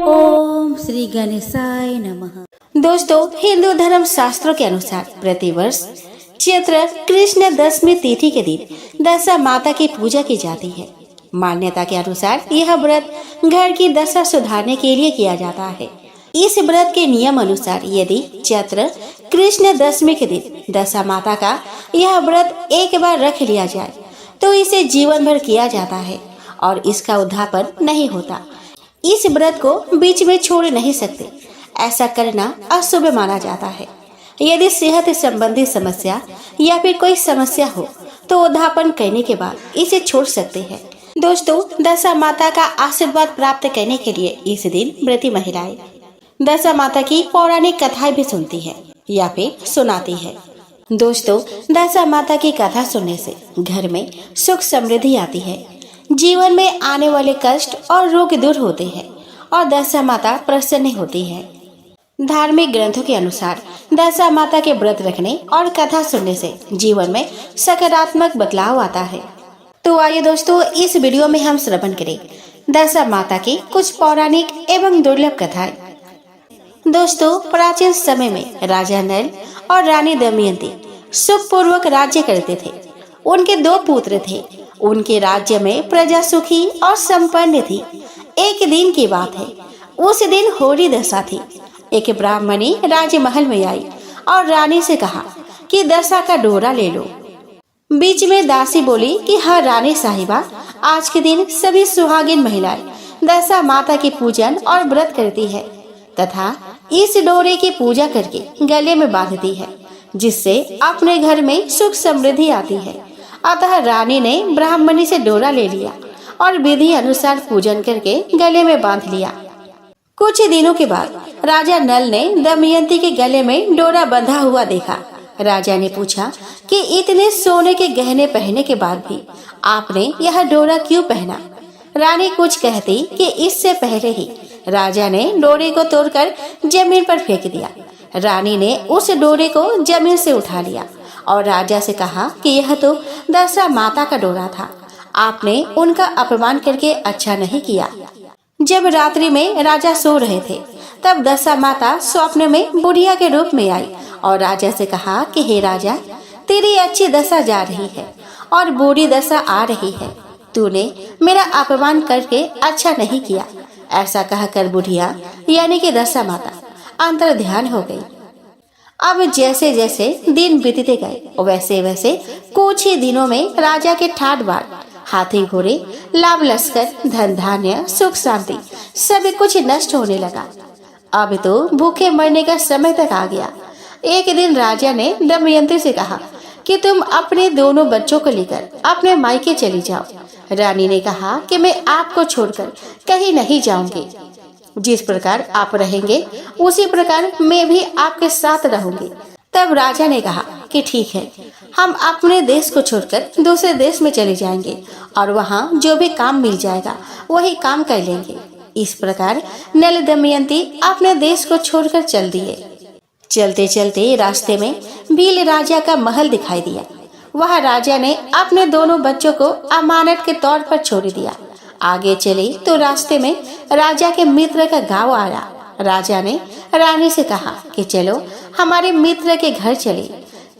ओम श्री गणेशाय नमः। दोस्तों, हिंदू धर्म शास्त्रों के अनुसार प्रतिवर्ष चैत्र कृष्ण दशमी तिथि के दिन दशा माता की पूजा की जाती है। मान्यता के अनुसार यह व्रत घर की दशा सुधारने के लिए किया जाता है। इस व्रत के नियम अनुसार यदि चैत्र कृष्ण दशमी के दिन दशा माता का यह व्रत एक बार रख लिया जाए तो इसे जीवन भर किया जाता है और इसका उद्यापन नहीं होता। इस व्रत को बीच में छोड़ नहीं सकते। ऐसा करना अशुभ माना जाता है। यदि सेहत संबंधी समस्या या फिर कोई समस्या हो तो उद्यापन करने के बाद इसे छोड़ सकते हैं। दोस्तों, दशा माता का आशीर्वाद प्राप्त करने के लिए इस दिन व्रती महिलाएं दशा माता की पौराणिक कथाएं भी सुनती है या फिर सुनाती है। दोस्तों, दशा माता की कथा सुनने से घर में सुख समृद्धि आती है, जीवन में आने वाले कष्ट और रोग दूर होते हैं और दशा माता प्रसन्न होती है। धार्मिक ग्रंथों के अनुसार दशा माता के व्रत रखने और कथा सुनने से जीवन में सकारात्मक बदलाव आता है। तो आइए दोस्तों, इस वीडियो में हम श्रवण करें दशा माता की कुछ पौराणिक एवं दुर्लभ कथाएं। दोस्तों, प्राचीन समय में राजा नल और रानी दमयंती सुखपूर्वक राज्य करते थे। उनके 2 पुत्र थे। उनके राज्य में प्रजा सुखी और संपन्न थी। एक दिन की बात है, उस दिन होली दशा थी। एक ब्राह्मणी राजमहल में आई और रानी से कहा कि दशा का डोरा ले लो। बीच में दासी बोली कि हाँ रानी साहिबा, आज के दिन सभी सुहागिन महिलाएं दशा माता की पूजन और व्रत करती है तथा इस डोरे की पूजा करके गले में बांधती है, जिससे अपने घर में सुख समृद्धि आती है। अतः रानी ने ब्राह्मणी से डोरा ले लिया और विधि अनुसार पूजन करके गले में बांध लिया। कुछ दिनों के बाद राजा नल ने दमयंती के गले में डोरा बंधा हुआ देखा। राजा ने पूछा कि इतने सोने के गहने पहनने के बाद भी आपने यह डोरा क्यों पहना? रानी कुछ कहती कि इससे पहले ही राजा ने डोरे को तोड़कर जमीन पर फेंक दिया। रानी ने उस डोरे को जमीन से उठा लिया और राजा से कहा कि यह तो दशा माता का डोरा था। आपने उनका अपमान करके अच्छा नहीं किया। जब रात्रि में राजा सो रहे थे तब दशा माता स्वप्न में बुढ़िया के रूप में आई और राजा से कहा कि हे राजा, तेरी अच्छी दशा जा रही है और बुरी दशा आ रही है। तूने मेरा अपमान करके अच्छा नहीं किया। ऐसा कहकर बुढ़िया यानी कि दशा माता अंतर ध्यान हो गई। अब जैसे जैसे दिन बीतते गए वैसे वैसे कुछ ही दिनों में राजा के ठाट बाट, हाथी घोड़े, लाभ लश्कर, धन धान्य, सुख शांति सब कुछ नष्ट होने लगा। अब तो भूखे मरने का समय तक आ गया। एक दिन राजा ने दमयंती से कहा कि तुम अपने दोनों बच्चों को लेकर अपने मायके चली जाओ। रानी ने कहा कि मैं आपको छोड़कर कहीं नहीं जाऊंगी। जिस प्रकार आप रहेंगे उसी प्रकार मैं भी आपके साथ रहूंगी। तब राजा ने कहा कि ठीक है, हम अपने देश को छोड़कर दूसरे देश में चले जाएंगे और वहाँ जो भी काम मिल जाएगा वही काम कर लेंगे। इस प्रकार नल दमयंती अपने देश को छोड़कर चल दिए। चलते चलते रास्ते में भील राजा का महल दिखाई दिया। वह राजा ने अपने दोनों बच्चों को अमानत के तौर पर छोड़ दिया। आगे चले तो रास्ते में राजा के मित्र का गांव आया। राजा ने रानी से कहा कि चलो हमारे मित्र के घर चले।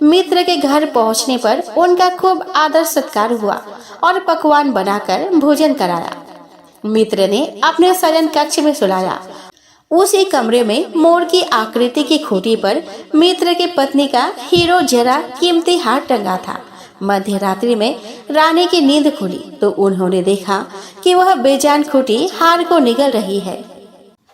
मित्र के घर पहुंचने पर उनका खूब आदर सत्कार हुआ और पकवान बनाकर भोजन कराया। मित्र ने अपने शयन कक्ष में सुलाया। उसी कमरे में मोर की आकृति की खूंटी पर मित्र के पत्नी का हीरो जरा कीमती हार टंगा था। मध्य रात्रि में रानी की नींद खुली तो उन्होंने देखा कि वह बेजान खूंटी हार को निगल रही है।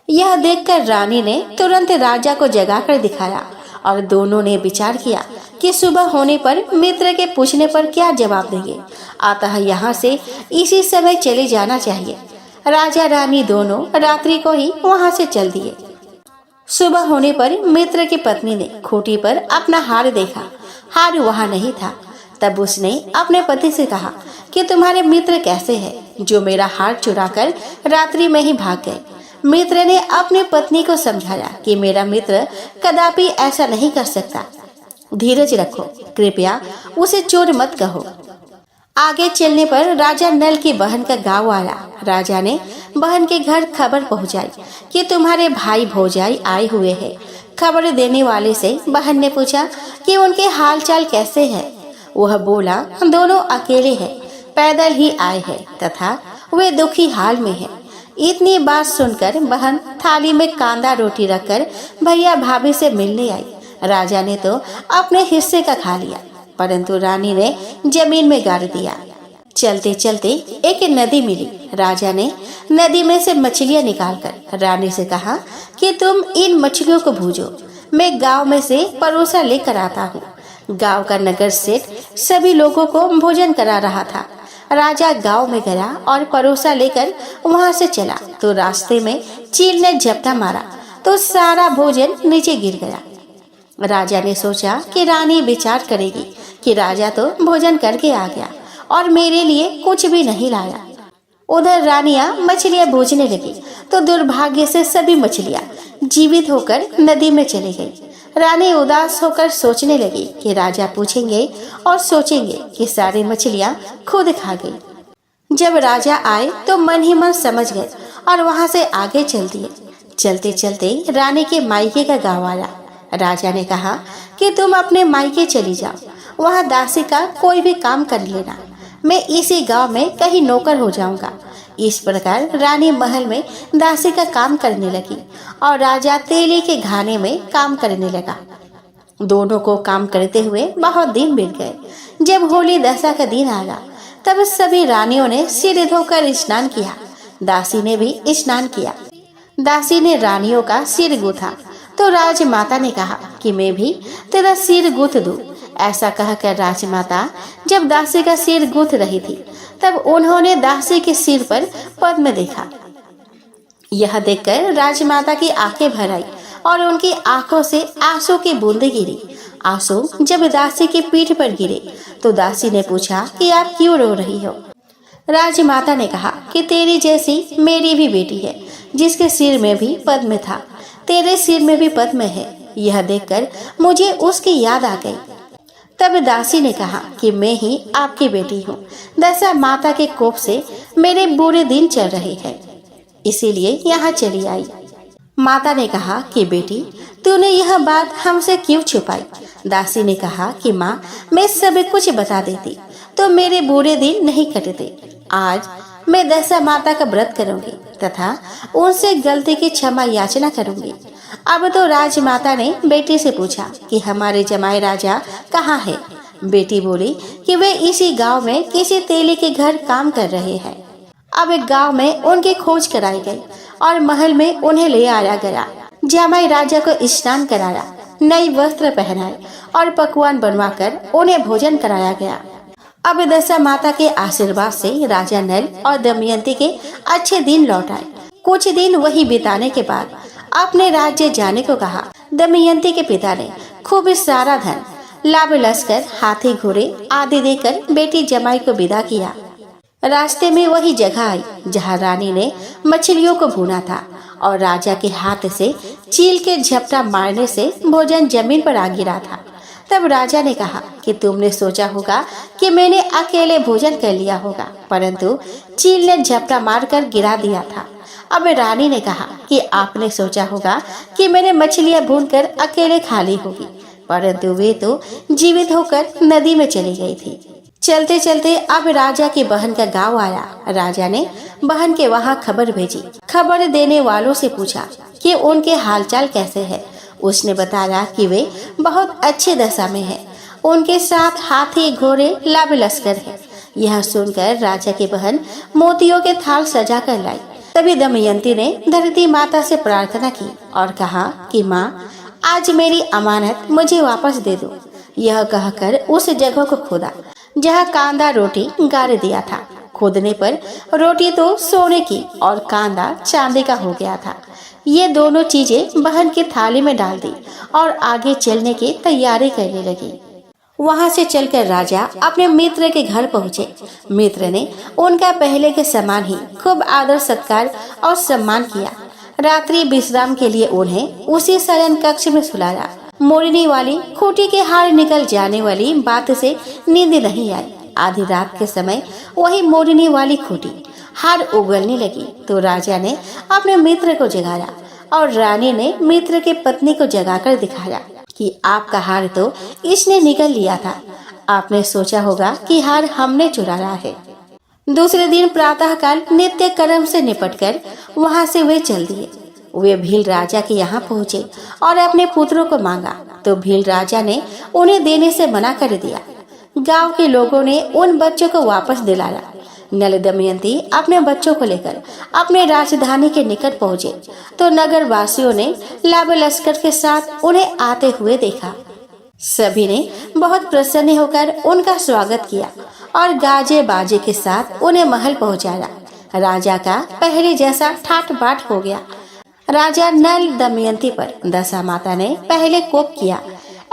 यह देखकर रानी ने तुरंत राजा को जगाकर दिखाया और दोनों ने विचार किया कि सुबह होने पर मित्र के पूछने पर क्या जवाब देंगे। अतः यहाँ से इसी समय चले जाना चाहिए। राजा रानी दोनों रात्रि को ही वहाँ से चल दिए। सुबह होने पर मित्र की पत्नी ने खूंटी पर अपना हार देखा। हार वहाँ नहीं था। तब उसने अपने पति से कहा कि तुम्हारे मित्र कैसे हैं जो मेरा हार चुराकर रात्रि में ही भाग गए। मित्र ने अपनी पत्नी को समझाया कि मेरा मित्र कदापि ऐसा नहीं कर सकता। धीरज रखो, कृपया उसे चोर मत कहो। आगे चलने पर राजा नल की बहन का गांव आया। राजा ने बहन के घर खबर पहुंचाई कि तुम्हारे भाई भौजाई आए हुए हैं। खबर देने वाले से बहन ने पूछा कि उनके हाल चाल कैसे हैं। वह बोला, दोनों अकेले हैं, पैदल ही आए हैं तथा वे दुखी हाल में हैं। इतनी बात सुनकर बहन थाली में कांदा रोटी रखकर भैया भाभी से मिलने आई। राजा ने तो अपने हिस्से का खा लिया, परंतु रानी ने जमीन में गाड़ दिया। चलते चलते एक नदी मिली। राजा ने नदी में से मछलियां निकालकर रानी से कहा कि तुम इन मछलियों को भूजो, मैं गांव में से परोसा लेकर आता हूँ। गांव का नगर सेठ सभी लोगों को भोजन करा रहा था। राजा गांव में गया और परोसा लेकर वहां से चला तो रास्ते में चील ने झपटा मारा तो सारा भोजन नीचे गिर गया। राजा ने सोचा कि रानी विचार करेगी कि राजा तो भोजन करके आ गया और मेरे लिए कुछ भी नहीं लाया। उधर रानियां मछलियां भूजने लगी तो दुर्भाग्य से सभी मछलियां जीवित होकर नदी में चली गई। रानी उदास होकर सोचने लगी कि राजा पूछेंगे और सोचेंगे कि सारी मछलियां खुद खा गई। जब राजा आए तो मन ही मन समझ गए और वहां से आगे चल दिए। चलते चलते रानी के मायके का गांव आया। राजा ने कहा कि तुम अपने मायके चली जाओ, वहां दासी का कोई भी काम कर लेना, मैं इसी गांव में कहीं नौकर हो जाऊंगा। इस प्रकार रानी महल में दासी का काम करने लगी और राजा तेली के घाने में काम करने लगा। दोनों को काम करते हुए बहुत दिन बीत गए। जब होली दशा का दिन आया तब सभी रानियों ने सिर धोकर स्नान किया। दासी ने भी स्नान किया। दासी ने रानियों का सिर गूथा तो राजमाता ने कहा कि मैं भी तेरा सिर गूथ दूं। ऐसा कहकर राजमाता जब दासी का सिर गूथ रही थी तब उन्होंने दासी के सिर पर पद्म देखा। यह देखकर राजमाता की आंखें भर आई और उनकी आंखों से आंसू की बूंदें गिरी। आंसू जब दासी की पीठ पर गिरे तो दासी ने पूछा कि आप क्यों रो रही हो। राजमाता ने कहा कि तेरी जैसी मेरी भी बेटी है जिसके सिर में भी पद्म था, तेरे सिर में भी पद्म है। यह देखकर मुझे उसकी याद आ गई। तब दासी ने कहा कि मैं ही आपकी बेटी हूँ। दशा माता के कोप से मेरे बुरे दिन चल रहे हैं, इसीलिए यहाँ चली आई। माता ने कहा कि बेटी तूने यह बात हमसे क्यों छुपाई। दासी ने कहा कि माँ, मैं सब कुछ बता देती तो मेरे बुरे दिन नहीं कटते। आज मैं दशा माता का व्रत करूंगी तथा उनसे गलती की क्षमा याचना करूंगी। अब तो राजमाता ने बेटी से पूछा कि हमारे जमाई राजा कहाँ है। बेटी बोली कि वे इसी गांव में किसी तेली के घर काम कर रहे हैं। अब एक गांव में उनकी खोज कराई गई और महल में उन्हें ले आया गया। जमाई राजा को स्नान कराया, नई वस्त्र पहनाए और पकवान बनवाकर उन्हें भोजन कराया गया। अब दशा माता के आशीर्वाद से राजा नल और दमयंती के अच्छे दिन लौट आए। कुछ दिन वही बिताने के बाद अपने राज्य जाने को कहा। दमयंती के पिता ने खूब सारा धन, लाभ लश्कर, हाथी घोड़े आदि देकर बेटी जमाई को विदा किया। रास्ते में वही जगह आई जहाँ रानी ने मछलियों को भूना था और राजा के हाथ से चील के झपटा मारने से भोजन जमीन पर आ गिरा था। तब राजा ने कहा कि तुमने सोचा होगा कि मैंने अकेले भोजन कर लिया होगा, परंतु चील ने झपटा मारकर गिरा दिया था। अब रानी ने कहा कि आपने सोचा होगा कि मैंने मछलियां भूनकर अकेले खा ली होगी, परंतु वे तो जीवित होकर नदी में चली गई थी। चलते चलते अब राजा की बहन का गांव आया। राजा ने बहन के वहां खबर भेजी। खबर देने वालों से पूछा कि उनके हालचाल कैसे है। उसने बताया कि वे बहुत अच्छे दशा में हैं। उनके साथ हाथी घोड़े लाभ लश्कर है। यह सुनकर राजा की बहन मोतियों के थाल सजा कर लाई। तभी दमयंती ने धरती माता से प्रार्थना की और कहा कि माँ, आज मेरी अमानत मुझे वापस दे दो। यह कहकर उस जगह को खोदा जहाँ कांदा रोटी गाड़ दिया था। खोदने पर रोटी तो सोने की और कांदा चांदी का हो गया था। ये दोनों चीजें बहन की थाली में डाल दी और आगे चलने की तैयारी करने लगी। वहां से चलकर राजा अपने मित्र के घर पहुंचे। मित्र ने उनका पहले के समान ही खूब आदर सत्कार और सम्मान किया। रात्रि विश्राम के लिए उन्हें उसी शयन कक्ष में सुलाया। मोरनी वाली खूंटी के हार निकल जाने वाली बात से नींद नहीं आई। आधी रात के समय वही मोरनी वाली खूंटी हार उगलने लगी तो राजा ने अपने मित्र को जगाया और रानी ने मित्र के पत्नी को जगाकर दिखाया कि आपका हार तो इसने निगल लिया था। आपने सोचा होगा कि हार हमने चुराया है। दूसरे दिन प्रातःकाल नित्य कर्म से निपटकर वहां से वे चल दिए। वे भील राजा के यहाँ पहुँचे और अपने पुत्रों को मांगा तो भील राजा ने उन्हें देने से मना कर दिया। गांव के लोगों ने उन बच्चों को वापस दिलाया। नल दमयंती अपने बच्चों को लेकर अपने राजधानी के निकट पहुँचे तो नगर वासियों ने लाभ लश्कर के साथ उन्हें आते हुए देखा। सभी ने बहुत प्रसन्न होकर उनका स्वागत किया और गाजे बाजे के साथ उन्हें महल पहुंचाया। राजा का पहले जैसा ठाट बाट हो गया। राजा नल दमयंती पर दशा माता ने पहले कोप किया,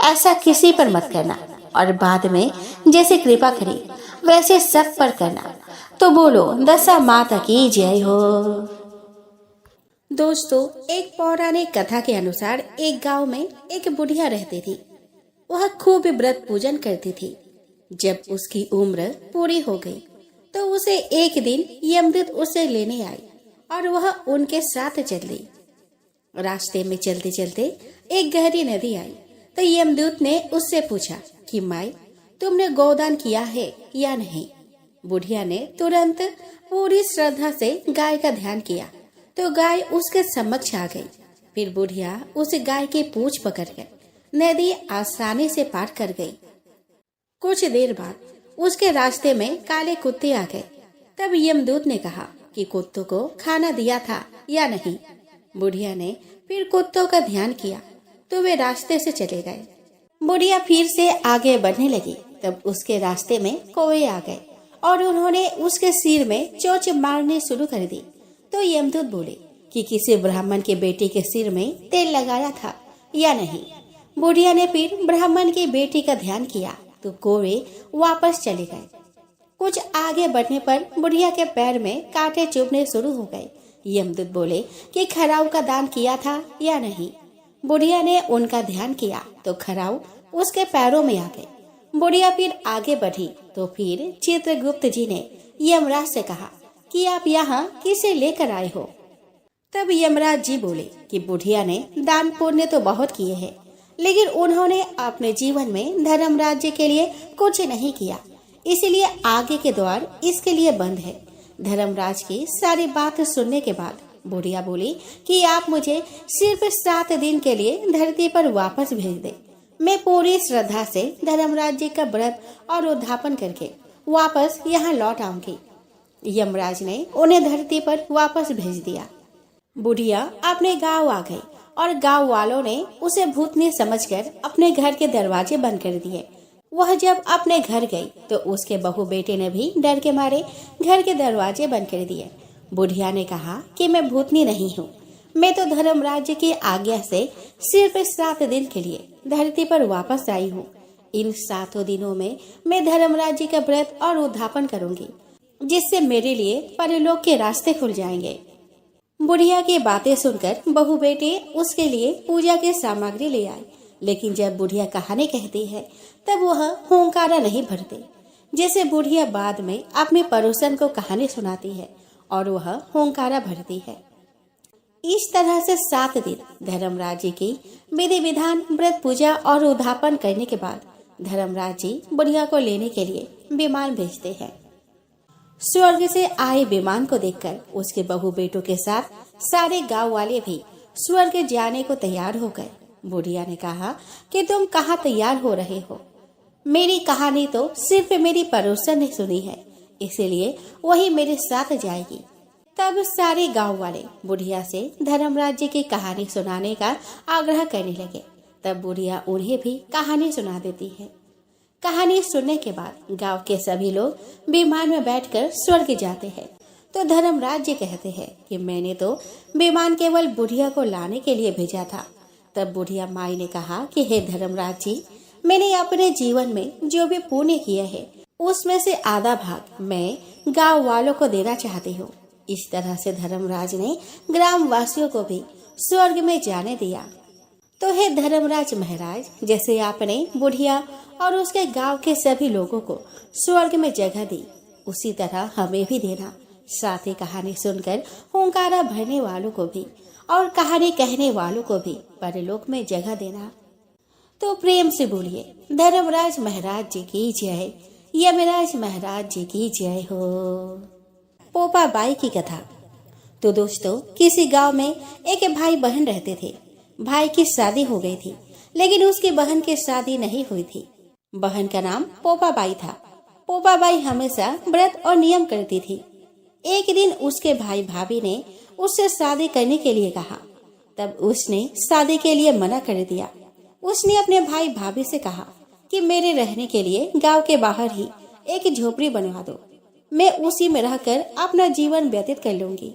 ऐसा किसी पर मत करना, और बाद में जैसे कृपा करी वैसे सब पर करना। तो बोलो दशा माता की जय हो। दोस्तों, एक पौराणिक कथा के अनुसार एक गांव में एक बुढ़िया रहती थी। वह खूब व्रत पूजन करती थी। जब उसकी उम्र पूरी हो गई तो उसे एक दिन यमदूत उसे लेने आई और वह उनके साथ चल दी। रास्ते में चलते चलते एक गहरी नदी आई तो यमदूत ने उससे पूछा कि माई, तुमने गोदान किया है या नहीं। बुढ़िया ने तुरंत पूरी श्रद्धा से गाय का ध्यान किया तो गाय उसके समक्ष आ गई। फिर बुढ़िया उस गाय की पूंछ पकड़कर नदी आसानी से पार कर गई। कुछ देर बाद उसके रास्ते में काले कुत्ते आ गए। तब यमदूत ने कहा कि कुत्तों को खाना दिया था या नहीं। बुढ़िया ने फिर कुत्तों का ध्यान किया तो वे रास्ते से चले गए। बुढ़िया फिर से आगे बढ़ने लगी। तब उसके रास्ते में कौवे आ गए और उन्होंने उसके सिर में चोंच मारने शुरू कर दी। तो यमदूत बोले कि किसी ब्राह्मण के बेटे के सिर में तेल लगाया था या नहीं। बुढ़िया ने फिर ब्राह्मण की बेटी का ध्यान किया तो कौवे वापस चले गए। कुछ आगे बढ़ने पर बुढ़िया के पैर में कांटे चुभने शुरू हो गए। यमदूत बोले कि खराव का दान किया था या नहीं। बुढ़िया ने उनका ध्यान किया तो खराव उसके पैरों में आ गए। बुढ़िया फिर आगे बढ़ी तो फिर चित्रगुप्त जी ने यमराज से कहा कि आप यहाँ किसे लेकर आए हो। तब यमराज जी बोले कि बुढ़िया ने दान पुण्य तो बहुत किए हैं, लेकिन उन्होंने अपने जीवन में धर्म राज्य के लिए कुछ नहीं किया, इसलिए आगे के द्वार इसके लिए बंद है। धर्मराज की सारी बात सुनने के बाद बुढ़िया बोली कि आप मुझे सिर्फ 7 दिन के लिए धरती पर वापस भेज दे। मैं पूरी श्रद्धा से धर्मराज जी का व्रत और उद्यापन करके वापस यहाँ लौट आऊंगी। यमराज ने उन्हें धरती पर वापस भेज दिया। बुढ़िया अपने गांव आ गई और गांव वालों ने उसे भूतनी समझकर अपने घर के दरवाजे बंद कर दिए। वह जब अपने घर गई तो उसके बहू बेटे ने भी डर के मारे घर के दरवाजे बंद कर दिए। बुढ़िया ने कहा कि मैं भूतनी नहीं हूँ, मैं तो धर्मराज की आज्ञा से सिर्फ 7 दिन के लिए धरती पर वापस आई हूँ। इन 7 दिनों में मैं धर्मराज जी का व्रत और उद्यापन करूंगी, जिससे मेरे लिए परलोक के रास्ते खुल जाएंगे। बुढ़िया की बातें सुनकर बहू बेटे उसके लिए पूजा की सामग्री ले आए, लेकिन जब बुढ़िया कहानी कहती है तब वह हुंकारा नहीं भरते। जैसे बुढ़िया बाद में अपने पड़ोसन को कहानी सुनाती है और वह हुंकारा भरती है। इस तरह से 7 दिन धर्मराज जी की विधि विधान व्रत पूजा और उद्यापन करने के बाद धर्मराज जी बुढ़िया को लेने के लिए विमान भेजते हैं। स्वर्ग से आए विमान को देखकर उसके बहू बेटों के साथ सारे गांव वाले भी स्वर्ग जाने को तैयार हो गए। बुढ़िया ने कहा कि तुम कहाँ तैयार हो रहे हो? मेरी कहानी तो सिर्फ मेरी पड़ोसन ने सुनी है, इसीलिए वही मेरे साथ जाएगी। तब सारे गांव वाले बुढ़िया से धर्मराज जी की कहानी सुनाने का आग्रह करने लगे। तब बुढ़िया उन्हें भी कहानी सुना देती है। कहानी सुनने के बाद गांव के सभी लोग विमान में बैठकर स्वर्ग जाते हैं। तो धर्मराज जी कहते हैं कि मैंने तो विमान केवल बुढ़िया को लाने के लिए भेजा था। तब बुढ़िया माई ने कहा कि हे धर्मराज जी, मैंने अपने जीवन में जो भी पुण्य किया है उसमें से आधा भाग मैं गांव वालों को देना चाहती हूँ। इस तरह से धर्मराज ने ग्राम वासियों को भी स्वर्ग में जाने दिया। तो हे धर्मराज महाराज, जैसे आपने बुढ़िया और उसके गांव के सभी लोगों को स्वर्ग में जगह दी, उसी तरह हमें भी देना। साथ ही कहानी सुनकर हुंकारा भरने वालों को भी और कहानी कहने वालों को भी परलोक में जगह देना। तो प्रेम से बोलिए, धर्मराज महाराज जी की जय, यमराज महाराज जी की जय हो। पोपा बाई की कथा। तो दोस्तों, किसी गांव में एक भाई बहन रहते थे। भाई की शादी हो गई थी, लेकिन उसकी बहन की शादी नहीं हुई थी। बहन का नाम पोपा बाई था। पोपा बाई हमेशा व्रत और नियम करती थी। एक दिन उसके भाई भाभी ने उससे शादी करने के लिए कहा। तब उसने शादी के लिए मना कर दिया। उसने अपने भाई भाभी से कहा कि मेरे रहने के लिए गांव के बाहर ही एक झोपड़ी बनवा दो, मैं उसी में रहकर अपना जीवन व्यतीत कर लूंगी।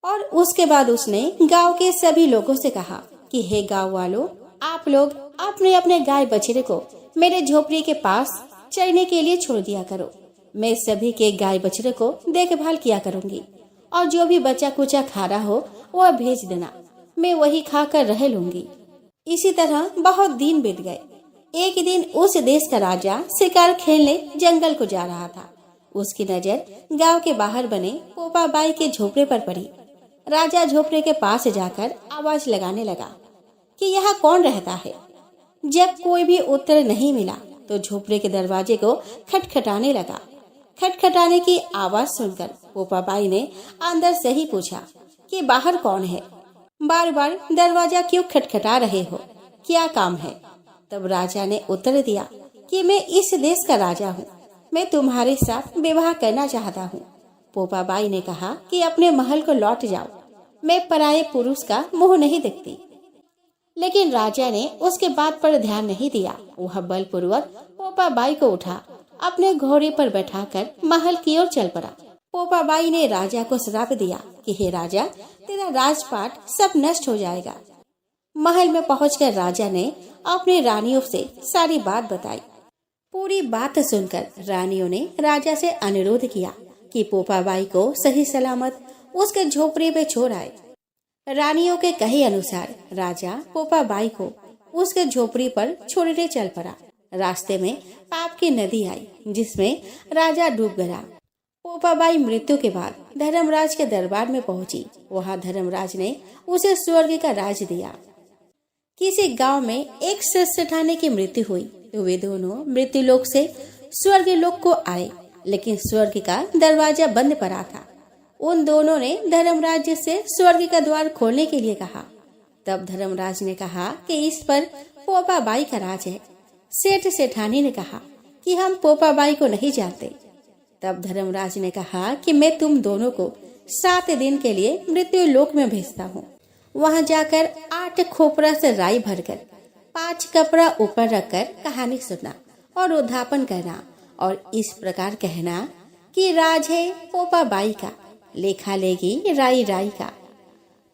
और उसके बाद उसने गांव के सभी लोगों से कहा कि हे गांव वालों, आप लोग अपने अपने गाय बछड़े को मेरे झोपड़ी के पास चरने के लिए छोड़ दिया करो। मैं सभी के गाय बछड़े को देखभाल किया करूंगी, और जो भी बचा कुचा खा रहा हो वह भेज देना, मैं वही खाकर रह लूंगी। इसी तरह बहुत दिन बीत गए। एक दिन उस देश का राजा शिकार खेलने जंगल को जा रहा था। उसकी नजर गांव के बाहर बने पोपा बाई के झोपड़े पर पड़ी। राजा झोपड़े के पास जाकर आवाज लगाने लगा कि यहाँ कौन रहता है। जब कोई भी उत्तर नहीं मिला तो झोपड़े के दरवाजे को खटखटाने लगा। खटखटाने की आवाज सुनकर पोपा बाई ने अंदर से ही पूछा कि बाहर कौन है, बार बार दरवाजा क्यों खटखटा रहे हो, क्या काम है। तब राजा ने उत्तर दिया कि मैं इस देश का राजा हूँ, मैं तुम्हारे साथ विवाह करना चाहता हूँ। पोपा बाई ने कहा कि अपने महल को लौट जाओ, मैं पराये पुरुष का मुंह नहीं देखती। लेकिन राजा ने उसके बात पर ध्यान नहीं दिया। वह बलपूर्वक पोपा बाई को उठा अपने घोड़े पर बैठाकर महल की ओर चल पड़ा। पोपा बाई ने राजा को श्राप दिया कि हे राजा, तेरा राजपाट सब नष्ट हो जाएगा। महल में पहुंचकर राजा ने अपनी रानियों से सारी बात बताई। पूरी बात सुनकर रानियों ने राजा से अनुरोध किया कि पोपा बाई को सही सलामत उसके झोपड़े पे छोड़ आए। रानियों के कहे अनुसार राजा पोपा बाई को उसके झोपड़ी पर छोड़ने चल पड़ा। रास्ते में पाप की नदी आई, जिसमें राजा डूब गया। पोपा बाई मृत्यु के बाद धर्मराज के दरबार में पहुंची। वहां धर्मराज ने उसे स्वर्ग का राज दिया। किसी गांव में एक सेठानी की मृत्यु हुई तो वे दोनों मृत्यु लोक से स्वर्ग लोक को आए, लेकिन स्वर्ग का दरवाजा बंद पड़ा था। उन दोनों ने धर्मराज से स्वर्ग का द्वार खोलने के लिए कहा। तब धर्मराज ने कहा कि इस पर पोपा बाई का राज है। सेठ सेठानी ने कहा कि हम पोपा बाई को नहीं जानते। तब धर्मराज ने कहा कि मैं तुम दोनों को 7 दिन के लिए मृत्यु लोक में भेजता हूँ। वहाँ जाकर 8 खोपरा से राई भरकर 5 कपड़ा ऊपर रखकर कहानी सुनना और उद्धापन करना, और इस प्रकार कहना कि राज है पोपा बाई का, लेखा लेगी राई राई का।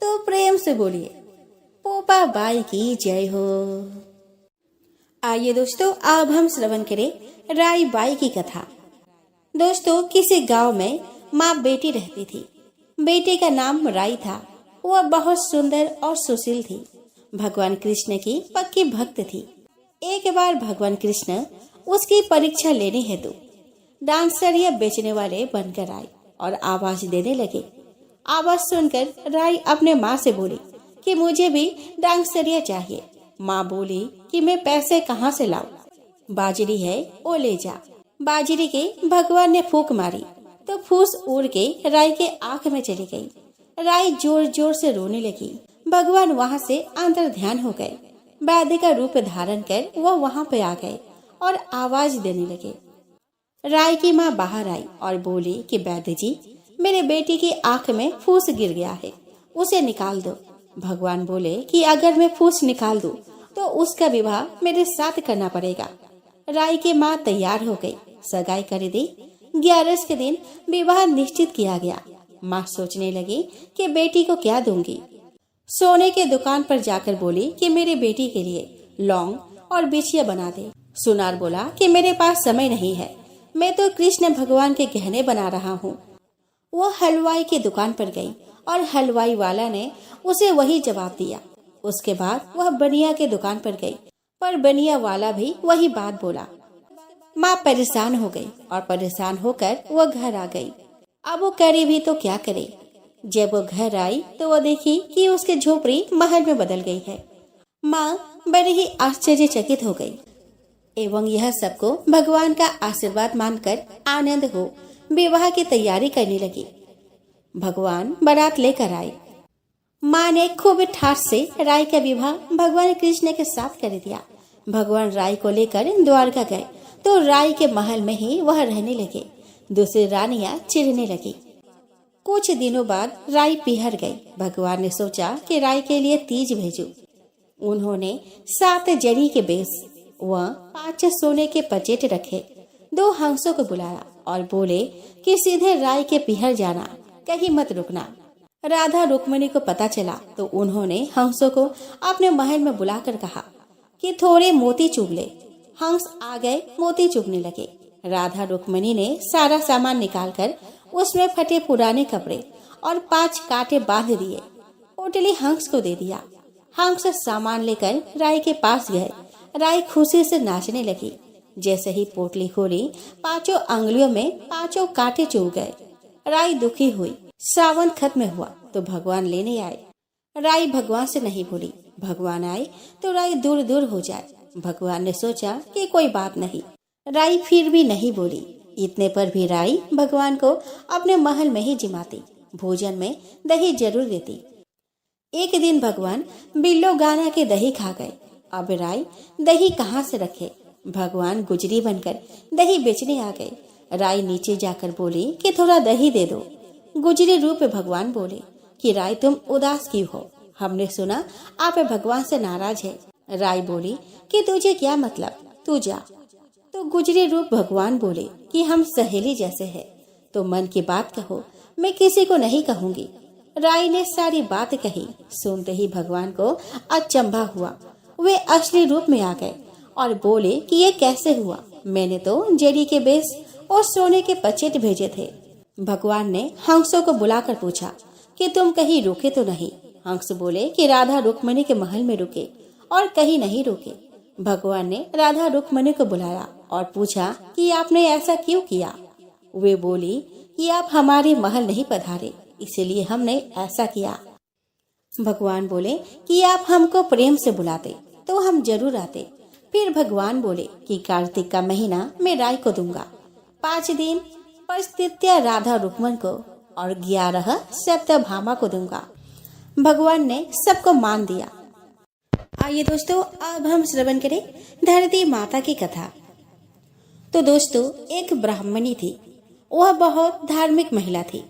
तो प्रेम से बोलिए, पोपा बाई की जय हो। आइए दोस्तों, अब हम श्रवण करें राई बाई की कथा। दोस्तों, किसी गांव में माँ बेटी रहती थी। बेटे का नाम राई था। वह बहुत सुंदर और सुशील थी। भगवान कृष्ण की पक्की भक्त थी। एक बार भगवान कृष्ण उसकी परीक्षा लेने हेतु डांसरिया बेचने वाले बनकर आए और आवाज देने लगे। आवाज सुनकर राई अपने माँ से बोली कि मुझे भी डांसरिया चाहिए। माँ बोली कि मैं पैसे कहाँ से लाऊं? बाजरी है, वो ले जा। बाजरी के भगवान ने फूंक मारी तो फूस उड़ के राई के आंख में चली गई। राई जोर जोर से रोने लगी। भगवान वहाँ से अंतर ध्यान हो गए। वैद्य का रूप धारण कर वह वहाँ पे आ गए और आवाज देने लगे। राई की माँ बाहर आई और बोली कि वैद्य जी, मेरे बेटी की आंख में फूस गिर गया है, उसे निकाल दो। भगवान बोले कि अगर मैं फूस निकाल दूं तो उसका विवाह मेरे साथ करना पड़ेगा। राई की माँ तैयार हो गई, सगाई कर दी। 11 के दिन विवाह निश्चित किया गया। माँ सोचने लगी कि बेटी को क्या दूंगी। सोने के दुकान पर जाकर बोली कि मेरी बेटी के लिए लौंग और बिछिया बना दे। सुनार बोला कि मेरे पास समय नहीं है, मैं तो कृष्ण भगवान के गहने बना रहा हूँ। वो हलवाई की दुकान पर गई और हलवाई वाला ने उसे वही जवाब दिया। उसके बाद वह बनिया के दुकान पर गई, पर बनिया वाला भी वही बात बोला। माँ परेशान हो गई और परेशान होकर वो घर आ गई। अब वो करे भी तो क्या करे। जब वो घर आई तो वो देखी कि उसकी झोपड़ी महल में बदल गई है। माँ बड़ी ही आश्चर्यचकित हो गई एवं यह सबको भगवान का आशीर्वाद मानकर आनंद हो विवाह की तैयारी करने लगी। भगवान बारात लेकर आए। माँ ने खूब ठाठ से राय का विवाह भगवान कृष्ण के साथ कर दिया। भगवान राय को लेकर द्वारका गए तो राय के महल में ही वह रहने लगे। दूसरी रानियां चिढ़ने लगी। कुछ दिनों बाद राय पिहर गई। भगवान ने सोचा कि राय के लिए तीज भेजूं। उन्होंने 7 जरी के बेस व 5 सोने के पचेट रखे। 2 हंसों को बुलाया और बोले कि सीधे राय के पिहर जाना, कहीं मत रुकना। राधा रुक्मिणी को पता चला तो उन्होंने हंसों को अपने महल में बुलाकर कहा कि थोड़े मोती चुग ले। हंस आ गए, मोती चुगने लगे। राधा रुक्मिणी ने सारा सामान निकालकर उसमें फटे पुराने कपड़े और 5 कांटे बांध दिए। पोटली हंस को दे दिया। हंस सामान लेकर राय के पास गए। राय खुशी से नाचने लगी। जैसे ही पोटली खोली, 5 अंगुलियों में 5 कांटे चुभ गए। राय दुखी हुई। सावन खत्म हुआ तो भगवान लेने आए। राय भगवान से नहीं बोली। भगवान आए तो राय दूर दूर हो जाए। भगवान ने सोचा कि कोई बात नहीं। राय फिर भी नहीं बोली। इतने पर भी राय भगवान को अपने महल में ही जिमाती। भोजन में दही जरूर देती। एक दिन भगवान बिल्लो गाना के दही खा गए। अब राय दही कहाँ से रखे। भगवान गुजरी बनकर दही बेचने आ गए। राय नीचे जाकर बोली कि थोड़ा दही दे दो। गुजरी रूप में भगवान बोले कि राय तुम उदास क्यों हो, हमने सुना आप भगवान से नाराज है। राय बोली कि तुझे क्या मतलब, तू जा। तो गुजरी रूप भगवान बोले कि हम सहेली जैसे हैं, तो मन की बात कहो, मैं किसी को नहीं कहूँगी। राय ने सारी बात कही। सुनते ही भगवान को अचंभा हुआ। वे असली रूप में आ गए और बोले कि ये कैसे हुआ, मैंने तो जरी के बेस और सोने के पचेट भेजे थे। भगवान ने हंसों को बुलाकर पूछा कि तुम कहीं रुके तो नहीं। हंस बोले कि राधा रुक्मिणी के महल में रुके और कहीं नहीं रुके। भगवान ने राधा रुक्मिणी को बुलाया और पूछा कि आपने ऐसा क्यों किया। वे बोली कि आप हमारे महल नहीं पधारे, इसलिए हमने ऐसा किया। भगवान बोले कि आप हमको प्रेम से बुलाते तो हम जरूर आते। फिर भगवान बोले कि कार्तिक का महीना मैं राय को दूंगा। 5 दिन परिस्थित्या राधा रुक्मन को और 11 सत्यभामा को दूंगा। भगवान ने सबको मान दिया। आइए दोस्तों, अब हम श्रवण करें धरती माता की कथा। तो दोस्तों, एक ब्राह्मणी थी। वह बहुत धार्मिक महिला थी।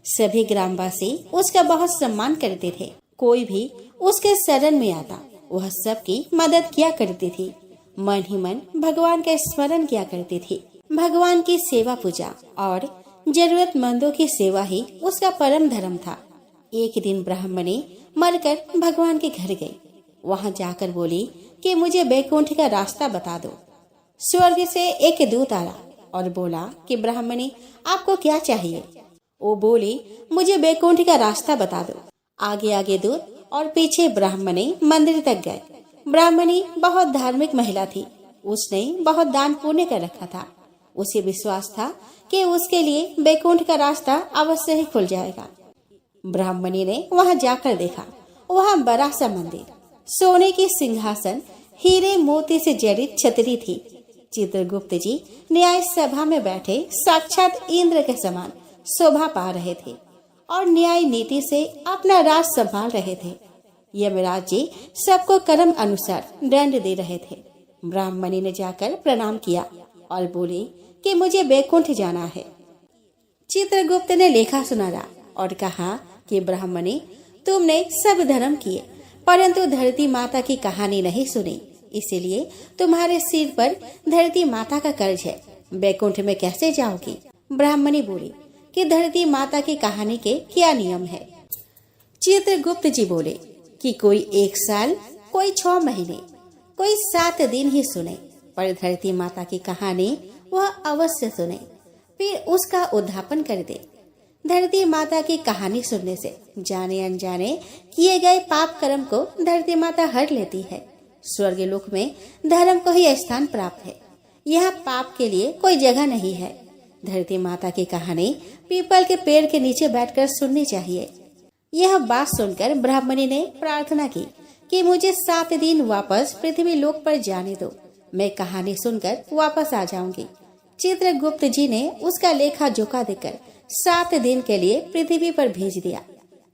सभी ग्रामवासी उसका बहुत सम्मान करते थे। कोई भी उसके शरण में आता, वह सबकी मदद किया करती थी। मन ही मन भगवान का स्मरण किया करती थी। भगवान की सेवा पूजा और जरूरतमंदों की सेवा ही उसका परम धर्म था। एक दिन ब्राह्मणी मरकर भगवान के घर गई। वहां जाकर बोली कि मुझे बैकुंठ का रास्ता बता दो। स्वर्ग से एक दूत आया और बोला कि ब्राह्मणी, आपको क्या चाहिए। वो बोली, मुझे बैकुंठ का रास्ता बता दो। आगे आगे दूत और पीछे ब्राह्मणी मंदिर तक गए। ब्राह्मणी बहुत धार्मिक महिला थी। उसने बहुत दान पुण्य कर रखा था। उसे विश्वास था कि उसके लिए बैकुंठ का रास्ता अवश्य ही खुल जाएगा। ब्राह्मणी ने वहां जाकर देखा। वहां बड़ा सा मंदिर, सोने की सिंहासन, हीरे मोती से जड़ित छतरी थी। चित्रगुप्त जी न्याय सभा में बैठे साक्षात इंद्र के समान शोभा पा रहे थे और न्याय नीति से अपना राज संभाल रहे थे। यमराज जी सबको कर्म अनुसार दंड दे रहे थे। ब्राह्मणी ने जाकर प्रणाम किया और बोली कि मुझे बैकुंठ जाना है। चित्रगुप्त ने लेखा सुनाया और कहा कि ब्राह्मणी, तुमने सब धर्म किए परंतु धरती माता की कहानी नहीं सुनी, इसीलिए तुम्हारे सिर पर धरती माता का कर्ज है। बैकुंठ में कैसे जाओगी। ब्राह्मणी बोली कि धरती माता की कहानी के क्या नियम है। चित्रगुप्त जी बोले कि कोई 1 साल, कोई 6 महीने, कोई 7 दिन ही सुने, पर धरती माता की कहानी वह अवश्य सुने, फिर उसका उद्धापन कर दे। धरती माता की कहानी सुनने से जाने अनजाने किए गए पाप कर्म को धरती माता हर लेती है। स्वर्ग लोक में धर्म को ही स्थान प्राप्त है। यहाँ पाप के लिए कोई जगह नहीं है। धरती माता की कहानी पीपल के पेड़ के नीचे बैठकर सुननी चाहिए। यह बात सुनकर ब्राह्मणी ने प्रार्थना की कि मुझे 7 दिन वापस पृथ्वी लोक पर जाने दो, मैं कहानी सुनकर वापस आ जाऊंगी। चित्रगुप्त जी ने उसका लेखा जोखा देकर 7 दिन के लिए पृथ्वी पर भेज दिया।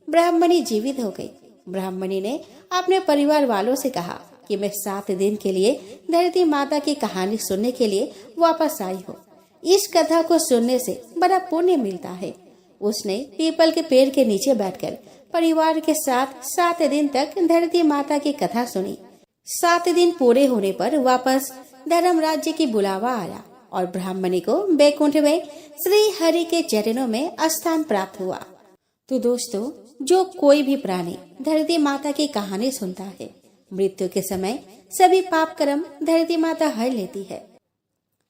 ब्राह्मणी जीवित हो गई। ब्राह्मणी ने अपने परिवार वालों से कहा कि मैं 7 दिन के लिए धरती माता की कहानी सुनने के लिए वापस आई हूँ। इस कथा को सुनने से बड़ा पुण्य मिलता है। उसने पीपल के पेड़ के नीचे बैठकर परिवार के साथ 7 दिन तक धरती माता की कथा सुनी। 7 दिन पूरे होने पर वापस धर्म राज्य की बुलावा आया और ब्राह्मणी को बैकुंठ में श्री हरि के चरणों में स्थान प्राप्त हुआ। तो दोस्तों, जो कोई भी प्राणी धरती माता की कहानी सुनता है, मृत्यु के समय सभी पाप कर्म धरती माता हर लेती है।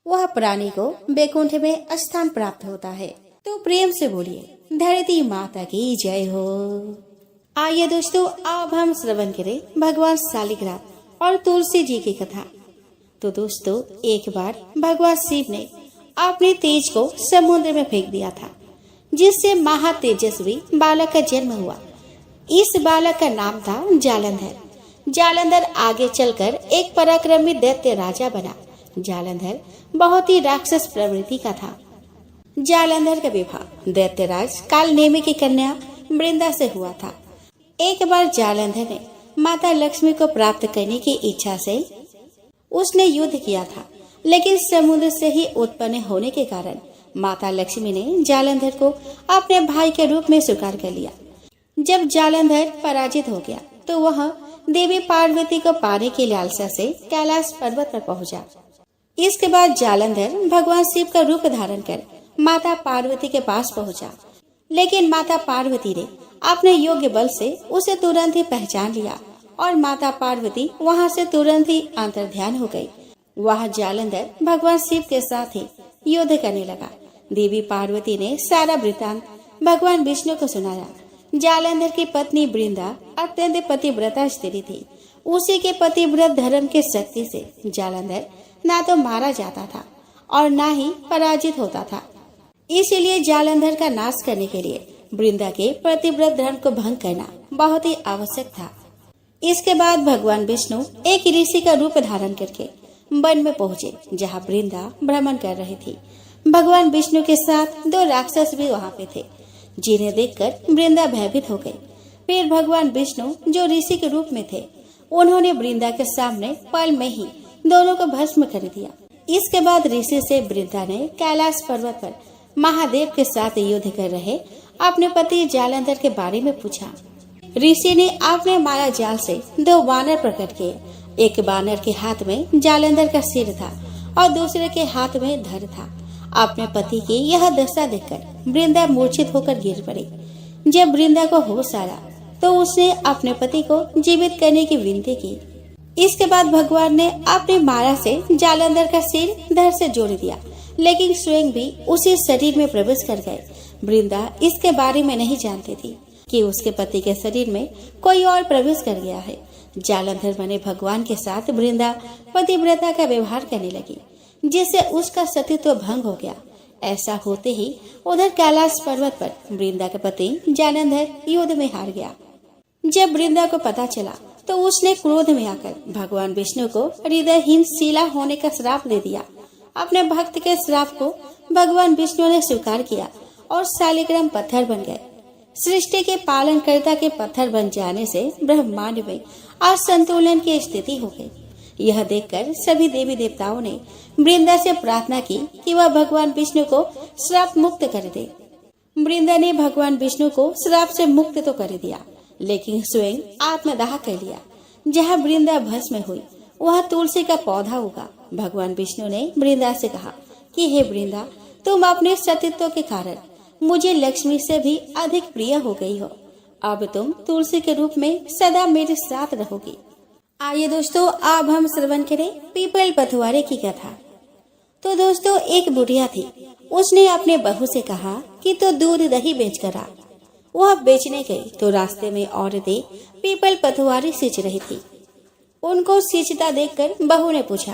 वह प्राणी को बैकुंठ में स्थान प्राप्त होता है। तो प्रेम से बोलिए, धरती माता की जय हो। आइए दोस्तों, अब हम श्रवण करें भगवान शालिग्राम और तुलसी जी की कथा। तो दोस्तों, एक बार भगवान शिव ने अपने तेज को समुद्र में फेंक दिया था, जिससे महातेजस्वी बालक का जन्म हुआ। इस बालक का नाम था जालंधर। जालंधर आगे चलकर एक पराक्रमी दैत्य राजा बना। जालंधर बहुत ही राक्षस प्रवृत्ति का था। जालंधर का विवाह दैत्यराज कालनेमी की कन्या वृंदा से हुआ था। एक बार जालंधर ने माता लक्ष्मी को प्राप्त करने की इच्छा से उसने युद्ध किया था, लेकिन समुद्र से ही उत्पन्न होने के कारण माता लक्ष्मी ने जालंधर को अपने भाई के रूप में स्वीकार कर लिया। जब जालंधर पराजित हो गया तो वह देवी पार्वती को पाने की लालसा से कैलाश पर्वत पर पहुंचा। इसके बाद जालंधर भगवान शिव का रूप धारण कर माता पार्वती के पास पहुंचा, लेकिन माता पार्वती ने अपने योग्य बल से उसे तुरंत ही पहचान लिया और माता पार्वती वहां से तुरंत ही अंतर्ध्यान हो गई। वह जालंधर भगवान शिव के साथ ही युद्ध करने लगा। देवी पार्वती ने सारा वृतांत भगवान विष्णु को सुनाया। जालंधर की पत्नी वृंदा अत्यंत पतिव्रता स्त्री थी। उसी के पतिव्रत धर्म के शक्ति से जालंधर ना तो मारा जाता था और ना ही पराजित होता था। इसीलिए जालंधर का नाश करने के लिए वृंदा के पतिव्रत धर्म को भंग करना बहुत ही आवश्यक था। इसके बाद भगवान विष्णु एक ऋषि का रूप धारण करके वन में पहुँचे, जहाँ वृंदा भ्रमण कर रही थी। भगवान विष्णु के साथ 2 राक्षस भी वहाँ पे थे, जिन्हें देखकर वृंदा भयभीत हो गई। फिर भगवान विष्णु जो ऋषि के रूप में थे, उन्होंने वृंदा के सामने पल में ही दोनों को भस्म कर दिया। इसके बाद ऋषि से वृंदा ने कैलाश पर्वत पर महादेव के साथ युद्ध कर रहे अपने पति जालंधर के बारे में पूछा। ऋषि ने अपने माया जाल से 2 बानर प्रकट किए। एक बानर के हाथ में जालंधर का सिर था और दूसरे के हाथ में धड़ था। अपने पति की यह दशा देखकर वृंदा मूर्छित होकर गिर पड़ी। जब वृंदा को होश आया तो उसने अपने पति को जीवित करने की विनती की। इसके बाद भगवान ने अपनी माया से जालंधर का सिर धड़ से जोड़ दिया, लेकिन स्वयं भी उसी शरीर में प्रवेश कर गए। वृंदा इसके बारे में नहीं जानती थी कि उसके पति के शरीर में कोई और प्रवेश कर गया है। जालंधर बने भगवान के साथ वृंदा पतिव्रता का व्यवहार करने लगी, जिससे उसका सतीत्व भंग हो गया। ऐसा होते ही उधर कैलाश पर्वत पर वृंदा का पति जालंधर युद्ध में हार गया। जब वृंदा को पता चला तो उसने क्रोध में आकर भगवान विष्णु को हृदयहीन शिला होने का श्राप दे दिया। अपने भक्त के श्राप को भगवान विष्णु ने स्वीकार किया और शालिग्राम पत्थर बन गए। सृष्टि के पालनकर्ता के पत्थर बन जाने से ब्रह्मांड में असंतुलन की स्थिति हो गई। यह देखकर सभी देवी देवताओं ने वृंदा से प्रार्थना की कि वह भगवान विष्णु को श्राप मुक्त कर दे। वृंदा ने भगवान विष्णु को श्राप से मुक्त तो कर दिया, लेकिन स्वयं आत्मदाह कर लिया। जहाँ वृंदा भस्म हुई वह तुलसी का पौधा उगा। भगवान विष्णु ने वृंदा से कहा कि हे वृंदा, तुम अपने सतीत्व के कारण मुझे लक्ष्मी से भी अधिक प्रिय हो गई हो। अब तुम तुलसी के रूप में सदा मेरे साथ रहोगी। आइए दोस्तों, अब हम श्रवण करें पीपल पथवारे की कथा। तो दोस्तों, एक बुढ़िया थी। उसने अपने बहू से कहा कि तो दूध दही बेच कर आ। वह बेचने गई तो रास्ते में औरतें पीपल पथवारी सींच रही थी। उनको सींचता देखकर बहू ने पूछा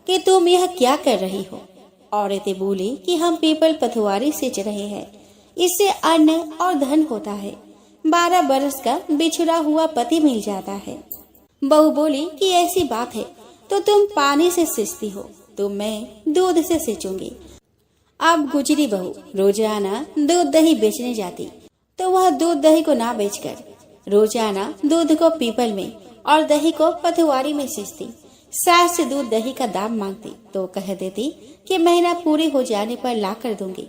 कि तुम यह क्या कर रही हो। औरतें बोली कि हम पीपल पथवारी सींच रहे हैं, इससे अन्न और धन होता है, 12 बरस का बिछड़ा हुआ पति मिल जाता है। बहू बोली कि ऐसी बात है तो तुम पानी से सींचती हो तो मैं दूध से सींचूंगी। अब गुजरी बहू रोजाना दूध दही बेचने जाती तो वह दूध दही को ना बेचकर रोजाना दूध को पीपल में और दही को पथवारी में सींचती। सास से दूध दही का दाम मांगती तो कह देती कि महीना पूरी हो जाने पर ला कर दूंगी।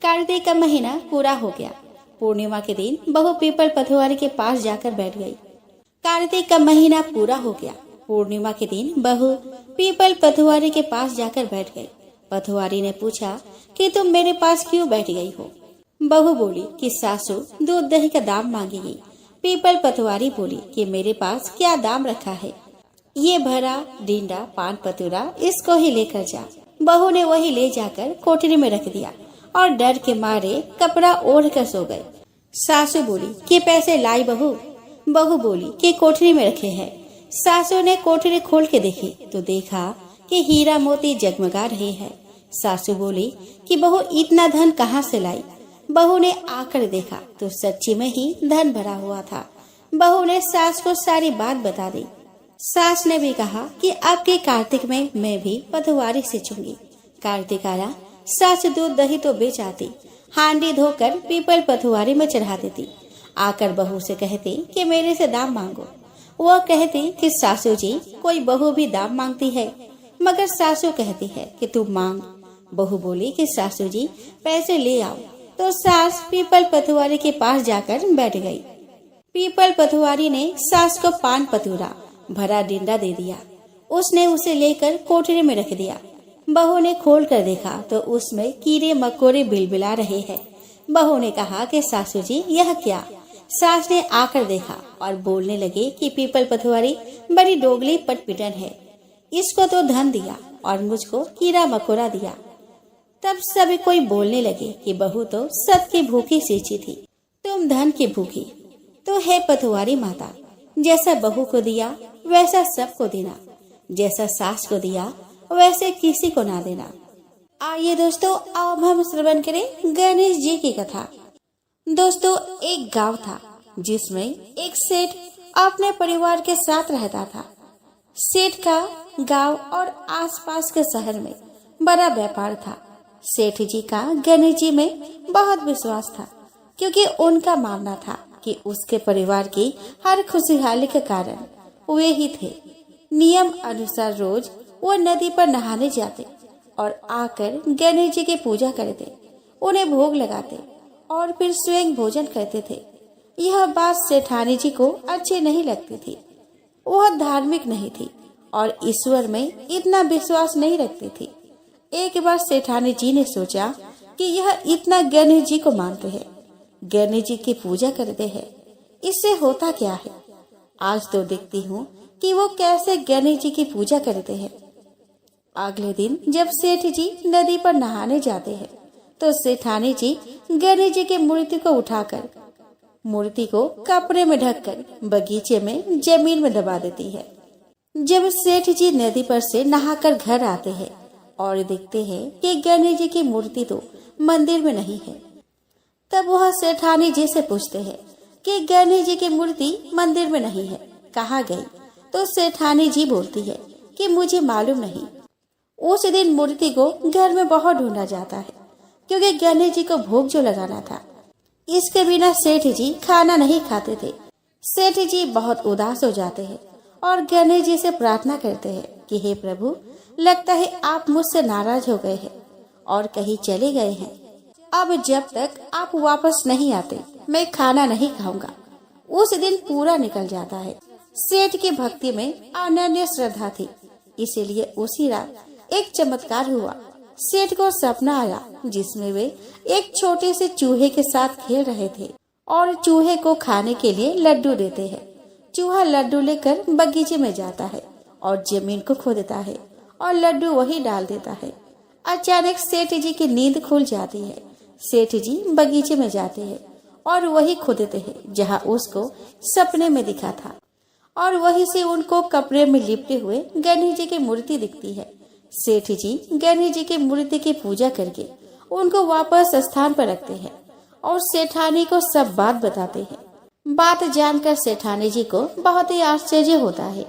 कार्तिक का महीना पूरा हो गया। पूर्णिमा के दिन बहू पीपल पथवारी के पास जाकर बैठ गई। कार्तिक का महीना पूरा हो गया। पूर्णिमा के दिन बहू पीपल पथवारी के पास जाकर बैठ गई। पथवारी ने पूछा कि तुम मेरे पास क्यों बैठ गई हो। बहू बोली कि सासू दूध दही का दाम मांगेगी। पीपल पथवारी बोली कि मेरे पास क्या दाम रखा है, ये भरा डींडा पान पतूरा इसको ही लेकर जा। बहू ने वही ले जाकर कोठरी में रख दिया और डर के मारे कपड़ा ओढ़ कर सो गए। सासू बोली कि पैसे लाई बहू। बहू बोली कि कोठरी में रखे हैं। सासू ने कोठरी खोल के देखी तो देखा कि हीरा मोती जगमगा रहे हैं। सासू बोली कि बहू इतना धन कहाँ से लाई। बहू ने आकर देखा तो सच्ची में ही धन भरा हुआ था। बहू ने सास को सारी बात बता दी। सास ने भी कहा कि अब के कार्तिक में मैं भी पथवारी सींचूंगी। कार्तिक आया, सास दूध दही तो बेच आती, हांडी धोकर पीपल पथवारी में चढ़ा देती। आकर बहू से कहती कि मेरे से दाम मांगो। वह कहती कि सासू जी कोई बहू भी दाम मांगती है, मगर सासू कहती है कि तू मांग। बहू बोली कि सासू जी पैसे ले आओ। तो सास पीपल पथवारी के पास जाकर बैठ गई। पीपल पथवारी ने सास को पान पतूरा भरा डींडा दे दिया। उसने उसे लेकर कोठरी में रख दिया। बहू ने खोल कर देखा तो उसमें कीड़े मकोड़े बिलबिला रहे हैं। बहू ने कहा कि सासू जी यह क्या। सास ने आकर देखा और बोलने लगे कि पीपल पथवारी बड़ी डोगली पटपिटन है, इसको तो धन दिया और मुझको कीड़ा मकोड़ा दिया। तब सभी कोई बोलने लगे कि बहू तो सबकी भूखी सींची थी, तुम धन की भूखी। तो है पथवारी माता, जैसा बहू को दिया वैसा सबको देना, जैसा सास को दिया वैसे किसी को ना देना। आइए दोस्तों, अब हम श्रवण करें गणेश जी की कथा। दोस्तों, एक गांव था जिसमें एक सेठ अपने परिवार के साथ रहता था। सेठ का गांव और आसपास के शहर में बड़ा व्यापार था। सेठ जी का गणेश जी में बहुत विश्वास था, क्योंकि उनका मानना था कि उसके परिवार की हर खुशहाली के कारण वे ही थे। नियम अनुसार रोज वो नदी पर नहाने जाते और आकर गणेश जी की पूजा करते, उन्हें भोग लगाते और फिर स्वयं भोजन करते थे। यह बात सेठानी जी को अच्छी नहीं लगती थी। वह धार्मिक नहीं थी और ईश्वर में इतना विश्वास नहीं रखती थी। एक बार सेठानी जी ने सोचा कि यह इतना गणेश जी को मानते हैं, गणेश जी की पूजा करते हैं, इससे होता क्या है। आज तो देखती हूँ कि वो कैसे गणेश जी की पूजा करते हैं। अगले दिन जब सेठ जी नदी पर नहाने जाते हैं तो सेठानी जी गणेश जी की मूर्ति को उठाकर मूर्ति को कपड़े में ढककर बगीचे में जमीन में दबा देती है। जब सेठ जी नदी पर से नहाकर घर आते हैं और देखते हैं कि गणेश जी की मूर्ति तो मंदिर में नहीं है, तब वह सेठानी जी से पूछते हैं कि गणेश जी की मूर्ति मंदिर में नहीं है, कहाँ गई। तो सेठानी जी बोलती है कि मुझे मालूम नहीं। उस दिन मूर्ति को घर में बहुत ढूंढा जाता है, क्योंकि गणेश जी को भोग जो लगाना था। इसके बिना सेठ जी खाना नहीं खाते थे। सेठ जी बहुत उदास हो जाते हैं और गणेश जी से प्रार्थना करते हैं कि हे प्रभु, लगता है आप मुझसे नाराज हो गए हैं और कहीं चले गए हैं। अब जब तक आप वापस नहीं आते मैं खाना नहीं खाऊंगा। उस दिन पूरा निकल जाता है। सेठ की भक्ति में अनन्य श्रद्धा थी, इसीलिए उसी रात एक चमत्कार हुआ। सेठ को सपना आया जिसमें वे एक छोटे से चूहे के साथ खेल रहे थे और चूहे को खाने के लिए लड्डू देते हैं। चूहा लड्डू लेकर बगीचे में जाता है और जमीन को खोदता है और लड्डू वही डाल देता है। अचानक सेठ जी की नींद खुल जाती है। सेठ जी बगीचे में जाते हैं और वही खोदते हैं जहाँ उसको सपने में दिखा था, और वहीं से उनको कपड़े में लिपटे हुए गणेश जी की मूर्ति दिखती है। सेठ जी गणेश जी की मूर्ति की पूजा करके उनको वापस स्थान पर रखते हैं और सेठानी को सब बात बताते हैं। बात जानकर सेठानी जी को बहुत ही आश्चर्य होता है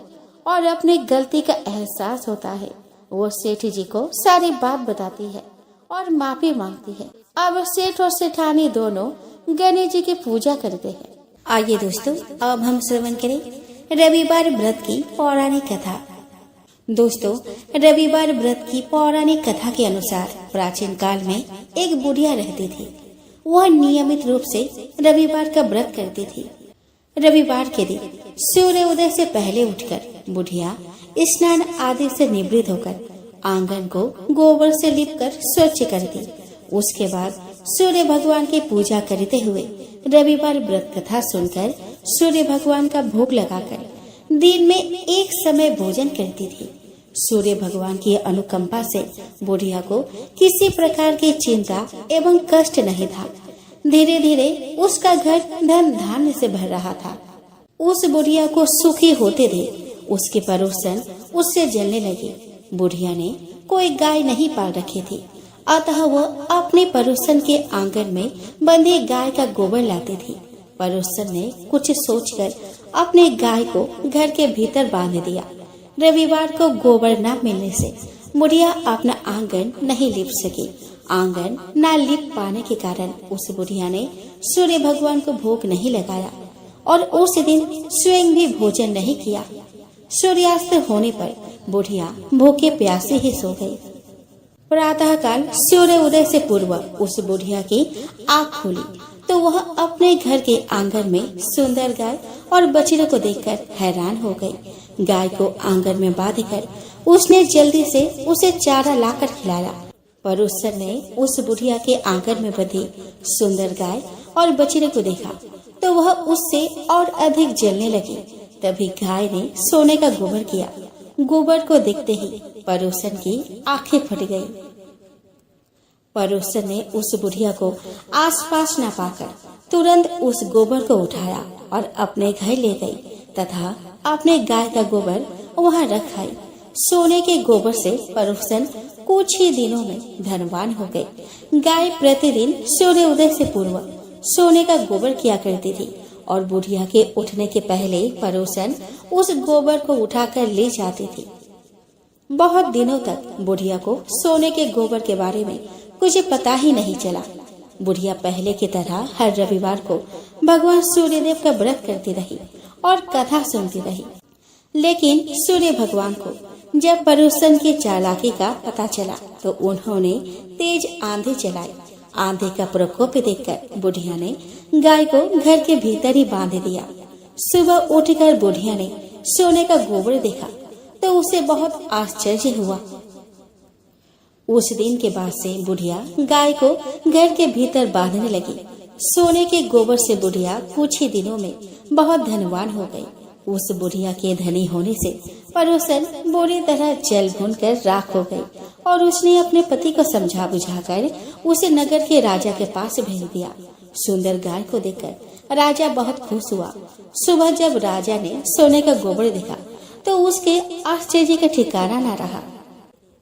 और अपनी गलती का एहसास होता है। वो सेठ जी को सारी बात बताती है और माफी मांगती है। अब सेठ और सेठानी दोनों गणेश जी की पूजा करते हैं। आइए दोस्तों, अब हम श्रवण करें रविवार व्रत की पौराणिक कथा। दोस्तों, रविवार व्रत की पौराणिक कथा के अनुसार प्राचीन काल में एक बुढ़िया रहती थी। वह नियमित रूप से रविवार का व्रत करती थी। रविवार के दिन सूर्य उदय से पहले उठकर बुढ़िया स्नान आदि से निवृत्त होकर आंगन को गोबर से लिपकर स्वच्छ करती। उसके बाद सूर्य भगवान की पूजा करते हुए रविवार व्रत कथा सुनकर सूर्य भगवान का भोग लगाकर दिन में एक समय भोजन करती थी। सूर्य भगवान की अनुकंपा से बुढ़िया को किसी प्रकार की चिंता एवं कष्ट नहीं था। धीरे धीरे उसका घर धन धान्य से भर रहा था। उस बुढ़िया को सुखी होते देख उसके पड़ोसन उससे जलने लगे। बुढ़िया ने कोई गाय नहीं पाल रखी थी, अतः वह अपने पड़ोसन के आंगन में बंधी गाय का गोबर लाती थी। पड़ोसन ने कुछ सोचकर अपने गाय को घर के भीतर बांध दिया। रविवार को गोबर न मिलने से बुढ़िया अपना आंगन नहीं लिप सकी। आंगन न लिप पाने के कारण उस बुढ़िया ने सूर्य भगवान को भोग नहीं लगाया और उस दिन स्वयं भी भोजन नहीं किया। सूर्यास्त होने पर बुढ़िया भूखे प्यासे ही सो गई। प्रातः काल सूर्य उदय से पूर्व उस बुढ़िया की आँख खुली तो वह अपने घर के आंगन में सुंदर गाय और बछड़े को देखकर हैरान हो गई। गाय को आंगन में बांधकर उसने जल्दी से उसे चारा लाकर खिलाया। पड़ोसन ने उस बुढ़िया के आंगन में बंधी सुंदर गाय और बछड़े को देखा तो वह उससे और अधिक जलने लगी। तभी गाय ने सोने का गोबर किया। गोबर को देखते ही पड़ोसन की आंखें फट गई। पड़ोसन ने उस बुढ़िया को आसपास न पाकर तुरंत उस गोबर को उठाया और अपने घर ले गई तथा अपने गाय का गोबर वहां रख आई। सोने के गोबर से पड़ोसन कुछ ही दिनों में धनवान हो गई। गाय प्रतिदिन सूर्य उदय से पूर्व सोने का गोबर किया करती थी और बुढ़िया के उठने के पहले पड़ोसन उस गोबर को उठाकर ले जाती थी। बहुत दिनों तक बुढ़िया को सोने के गोबर के बारे में कुछ पता ही नहीं चला। बुढ़िया पहले की तरह हर रविवार को भगवान सूर्यदेव का व्रत करती रही और कथा सुनती रही। लेकिन सूर्य भगवान को जब पड़ोसन की चालाकी का पता चला तो उन्होंने तेज आंधी चलाई। आंधी का प्रकोप देखकर बुढ़िया ने गाय को घर के भीतर ही बांध दिया। सुबह उठकर बुढ़िया ने सोने का गोबर देखा तो उसे बहुत आश्चर्य हुआ। उस दिन के बाद से बुढ़िया गाय को घर के भीतर बांधने लगी। सोने के गोबर से बुढ़िया कुछ ही दिनों में बहुत धनवान हो गई। उस बुढ़िया के धनी होने से पड़ोसन बुरी तरह जल भून कर राख हो गई और उसने अपने पति को समझा बुझाकर उसे नगर के राजा के पास भेज दिया। सुंदर गाय को देखकर राजा बहुत खुश हुआ। सुबह जब राजा ने सोने का गोबर देखा तो उसके आश्चर्य का ठिकाना न रहा।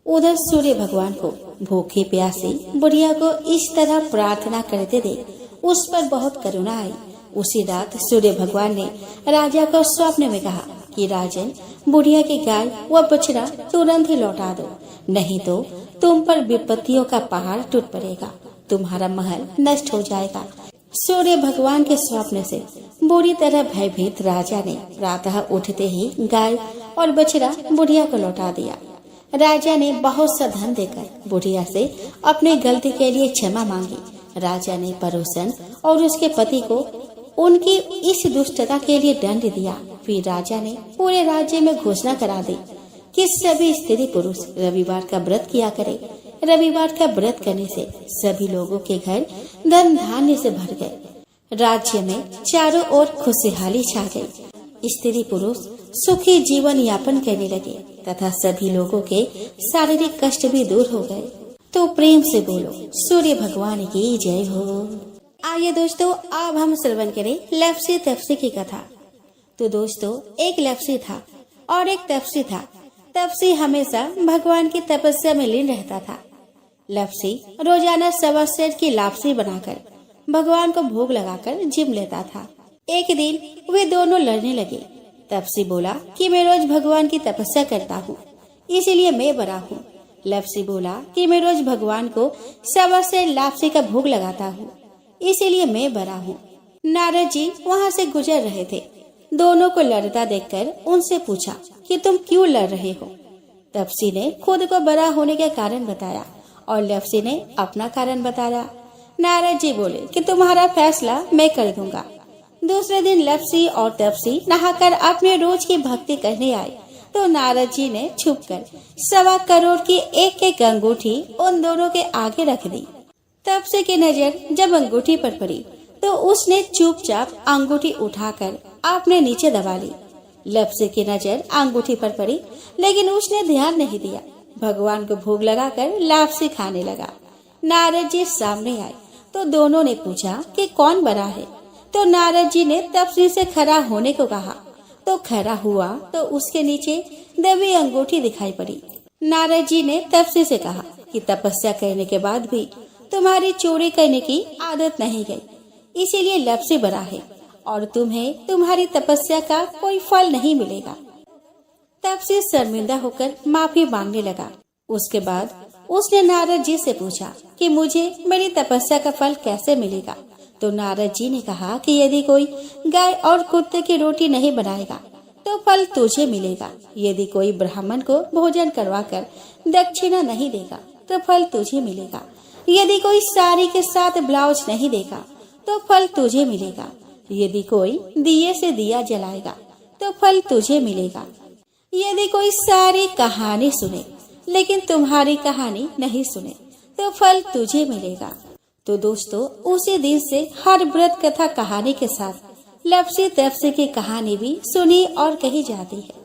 उधर सूर्य भगवान को भूखे प्यासी बुढ़िया को इस तरह प्रार्थना करते देख उस पर बहुत करुणा आई। उसी रात सूर्य भगवान ने राजा को स्वप्न में कहा कि राजन, बुढ़िया की गाय व बछड़ा तुरंत ही लौटा दो, नहीं तो तुम पर विपत्तियों का पहाड़ टूट पड़ेगा, तुम्हारा महल नष्ट हो जाएगा। सूर्य भगवान के स्वप्न से बुरी तरह भयभीत राजा ने प्रातः उठते ही गाय और बछड़ा बुढ़िया को लौटा दिया। राजा ने बहुत सा धन देकर बुढ़िया से अपनी गलती के लिए क्षमा मांगी। राजा ने पड़ोसन और उसके पति को उनकी इस दुष्टता के लिए दंड दिया। फिर राजा ने पूरे राज्य में घोषणा करा दी कि सभी स्त्री पुरुष रविवार का व्रत किया करें। रविवार का व्रत करने से सभी लोगों के घर धन धान्य से भर गए। राज्य में चारों ओर खुशहाली छा गई। स्त्री पुरुष सुखी जीवन यापन करने लगे तथा सभी लोगों के शारीरिक कष्ट भी दूर हो गए। तो प्रेम से बोलो सूर्य भगवान की जय हो। आइए दोस्तों, अब हम श्रवण करें लप्सी तप्सी की कथा। तो दोस्तों, एक लप्सी था और एक तप्सी था। तप्सी हमेशा भगवान की तपस्या में लीन रहता था। लप्सी रोजाना 1.25 सेर की लापसी बनाकर भगवान को भोग लगाकर जिम लेता था। एक दिन वे दोनों लड़ने लगे। तप्सी बोला कि मैं रोज भगवान की तपस्या करता हूँ, इसीलिए मैं बड़ा हूँ। लप्सी बोला कि मैं रोज भगवान को 1.25 सेर लापसी का भोग लगाता हूँ, इसीलिए मैं बड़ा हूँ। नारद जी वहाँ से गुजर रहे थे। दोनों को लड़ता देखकर उनसे पूछा कि तुम क्यों लड़ रहे हो। तप्सी ने खुद को बड़ा होने का कारण बताया और लप्सी ने अपना कारण बताया। नारद जी बोले कि तुम्हारा फैसला मैं कर दूंगा। दूसरे दिन लप्सी और तप्सी नहाकर अपने रोज की भक्ति करने आए तो नारद जी ने छुपकर 1.25 करोड़ की एक अंगूठी उन दोनों के आगे रख दी। तप्सी की नजर जब अंगूठी पर पड़ी तो उसने चुपचाप अंगूठी उठाकर अपने नीचे दबा ली। लप्सी की नजर अंगूठी पर पड़ी, लेकिन उसने ध्यान नहीं दिया। भगवान को भोग लगाकर लापसी खाने लगा। नारद जी सामने आए तो दोनों ने पूछा कि कौन बड़ा है। तो नारद जी ने तप्सी से खड़ा होने को कहा तो खड़ा हुआ तो उसके नीचे दबी अंगूठी दिखाई पड़ी। नारद जी ने तप्सी से कहा कि तपस्या करने के बाद भी तुम्हारी चोरी करने की आदत नहीं गई, इसीलिए लप्सी बड़ा है और तुम्हें तुम्हारी तपस्या का कोई फल नहीं मिलेगा। तप्सी शर्मिंदा होकर माफी मांगने लगा। उसके बाद उसने नारद जी से पूछा कि मुझे मेरी तपस्या का फल कैसे मिलेगा। तो नारद जी ने कहा कि यदि कोई गाय और कुत्ते की रोटी नहीं बनाएगा तो फल तुझे मिलेगा। यदि कोई ब्राह्मण को भोजन करवाकर दक्षिणा नहीं देगा तो फल तुझे मिलेगा। यदि कोई साड़ी के साथ ब्लाउज नहीं देगा तो फल तुझे मिलेगा। यदि कोई दिए से दिया जलाएगा तो फल तुझे मिलेगा। यदि कोई सारी कहानी सुने लेकिन तुम्हारी कहानी नहीं सुने तो फल तुझे मिलेगा। तो दोस्तों, उसी दिन से हर व्रत कथा कहानी के साथ लप्सी तप्सी की कहानी भी सुनी और कही जाती है।